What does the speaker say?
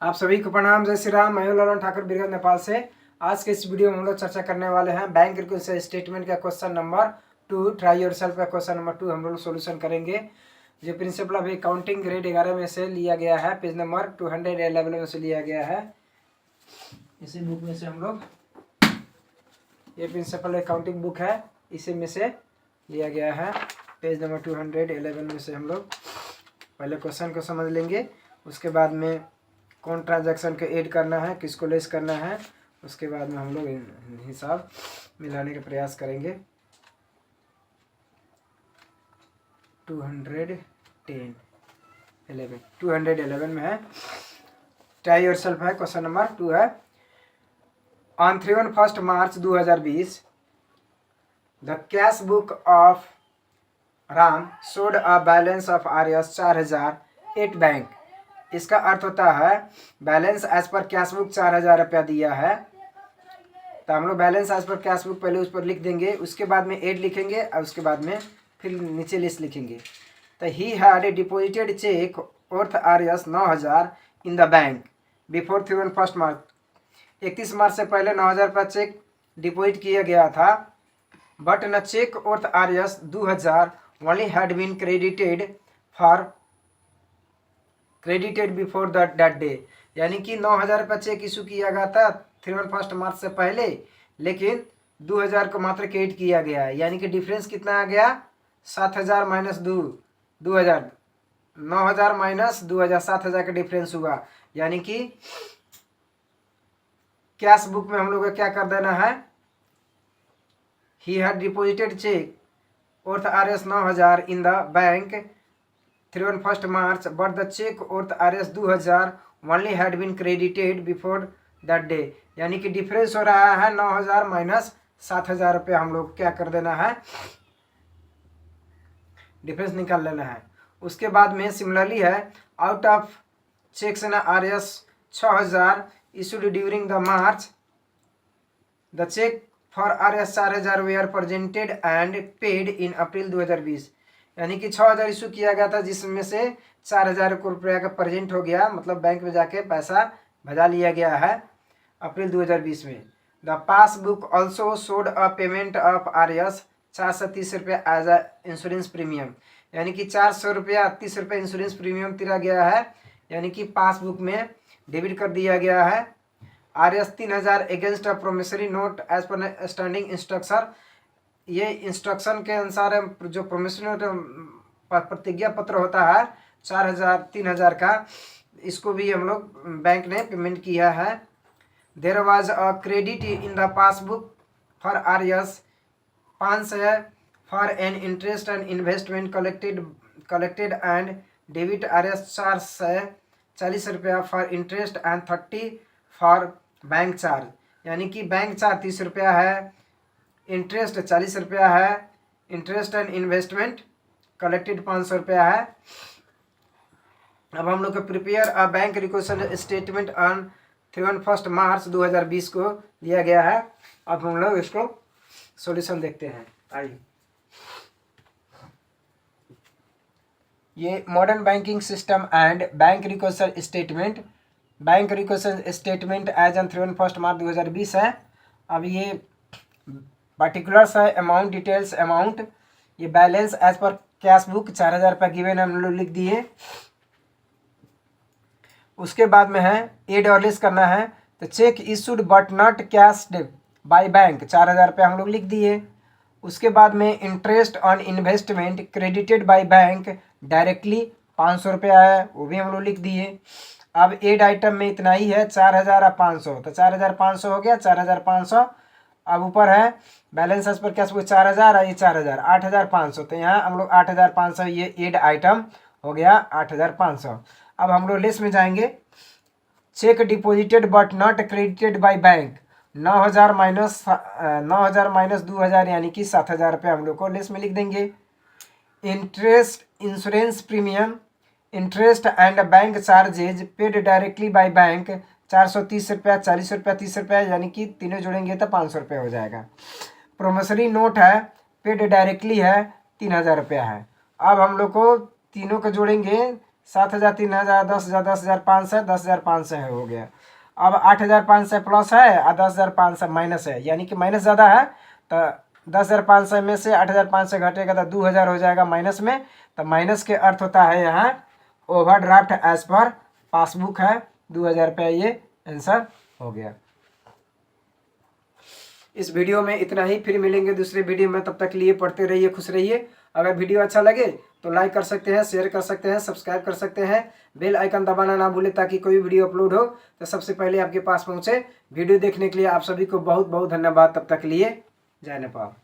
आप सभी को प्रणाम। जय श्री राम। मैं ललन ठाकुर बिरगंज नेपाल से। आज के इस वीडियो में हम लोग चर्चा करने वाले हैं बैंक रिकॉन्सिलिएशन स्टेटमेंट का क्वेश्चन नंबर 2, ट्राई योरसेल्फ का क्वेश्चन नंबर 2 हम लोग सोल्यूशन करेंगे। जो प्रिंसिपल ऑफ अकाउंटिंग ग्रेड 11 में से लिया गया है, पेज नंबर 211 में से लिया गया है। इसी बुक में से हम लोग, ये प्रिंसिपल अकाउंटिंग बुक है, इसी में से लिया गया है। पेज नंबर 211 में से हम लोग पहले क्वेश्चन को समझ लेंगे, उसके बाद में कौन ट्रांजैक्शन को ऐड करना है, किसको लेस करना है, उसके बाद में हम लोग हिसाब मिलाने का प्रयास करेंगे। 211 में है, ट्राई योरसेल्फ है, क्वेश्चन नंबर 2 है। On 31 March 2020 the cash book of Ram showed a balance of RS 4000 at bank. इसका अर्थ होता है balance as per cash book 4000 रुपया दिया है, तो हम लोग balance as per cash book पहले उस पर लिख देंगे, उसके बाद में एड लिखेंगे और उसके बाद में फिर नीचे लिस्ट लिखेंगे। तो he had deposited cheque worth RS 9000 in the bank before 31 March. 31 मार्च से पहले 9000 रुपया चेक डिपॉजिट किया गया था, बट न cheque worth RS 2000 only had been credited before that day. यानी कि 9000 रुपया चेक इशू किया गया था 31 मार्च से पहले, लेकिन 2000 को मात्र क्रेडिट किया गया है। यानी कि डिफरेंस कितना आ गया? 7000 माइनस 2000, 9000 माइनस 2000, 7000 का डिफरेंस हुआ। यानी कि कैश बुक में हम लोग को क्या कर देना है, he had deposited cheque worth RS 9000 in the bank 31 March, but the cheque worth RS 2000 only had been credited before that day. यानी कि डिफरेंस हो रहा है 9000 माइनस 7000 रुपये। हम लोग क्या कर देना है, डिफरेंस निकाल लेना है। उसके बाद में सिमिलरली है, आउट ऑफ चेक्स ना RS 6000 issued during the March, the cheque for RS 4000 were presented and paid in April 2020। यानी कि 6000 इशू किया गया था, जिसमें से 4000 रुपया का प्रेजेंट हो गया, मतलब बैंक में जाके पैसा भजा लिया गया है अप्रैल 2020 में। The passbook also showed a payment of RS 430 रुपया एज अ इंश्योरेंस प्रीमियम। यानी कि 400 रुपया 30 रुपये इंश्योरेंस प्रीमियम दिया गया है, यानी कि पासबुक में डेबिट कर दिया गया है। RS 3000 against a promissory note as per standing instruction. ये इंस्ट्रक्शन के अनुसार जो प्रोमिसरी नोट प्रतिज्ञा पत्र होता है 3000 का, इसको भी हम लोग बैंक ने पेमेंट किया है। There was a credit in the passbook for RS 500 for an interest and investment collected and debit RS 440 रुपया for interest and 30 for bank charge. यानी कि बैंक चार्ज 30 रुपया है, इंटरेस्ट 40 रुपया है, इंटरेस्ट एंड इन्वेस्टमेंट कलेक्टेड 500 रुपया है। अब हम लोग को prepare a bank reconciliation statement on 31 March 2020 को लिया गया है। अब हम लोग इसको सॉल्यूशन देखते हैं। आइए, ये modern banking system and bank reconciliation statement, bank reconciliation statement as on 31 March 2020 है। अब ये पर्टिकुलर्स है, अमाउंट डिटेल्स, अमाउंट, ये balance as per cash book 4000 रुपया गिवन हम लोग लिख दिए। उसके बाद में है एड और लेस करना है, तो check issued but not cached by bank 4000 रुपया हम लोग लिख दिए। उसके बाद में interest on investment credited by bank directly 500 रुपया है, वो भी हम लोग लिख दिए। अब एड आइटम में इतना ही है, 4000 और 500, तो 4500 हो गया, 4500। अब ऊपर है balance as per cash book 4000 और ये 4000, 8500, तो यहाँ हम लोग 8500, ये एड आइटम हो गया 8500। अब हम लोग लेस में जाएंगे, check deposited but not credited by bank 9000 minus 2000, यानी कि 7000 रुपये हम लोग को लेस में लिख देंगे। Interest insurance premium interest and bank charges paid directly by bank 430 रुपया, 40 रुपया, 30 रुपया, यानी कि तीनों जोड़ेंगे तो 500 रुपया हो जाएगा। प्रोमिसरी नोट है, पेड डायरेक्टली है, 3000 रुपया है। अब हम लोग को तीनों को जोड़ेंगे 7,000, 3,000, 10,000, 10,500, 10,500 है, हो गया। अब 8,500 प्लस है और 10,500 माइनस है, यानी कि माइनस ज़्यादा है, तो 10,500 में से 8,500 घटेगा तो 2,000 हो जाएगा माइनस में। तो माइनस के अर्थ होता है यहाँ ओवरड्राफ्ट एज पर पासबुक है 2,000 रुपया, ये आंसर हो गया। इस वीडियो में इतना ही, फिर मिलेंगे दूसरे वीडियो में, तब तक लिए पढ़ते रहिए, खुश रहिए। अगर वीडियो अच्छा लगे तो लाइक कर सकते हैं, शेयर कर सकते हैं, सब्सक्राइब कर सकते हैं, बेल आइकन दबाना ना भूलें ताकि कोई वीडियो अपलोड हो तो सबसे पहले आपके पास पहुंचे। वीडियो देखने के लिए आप सभी को बहुत बहुत धन्यवाद। तब तक लिए जय नेपाल।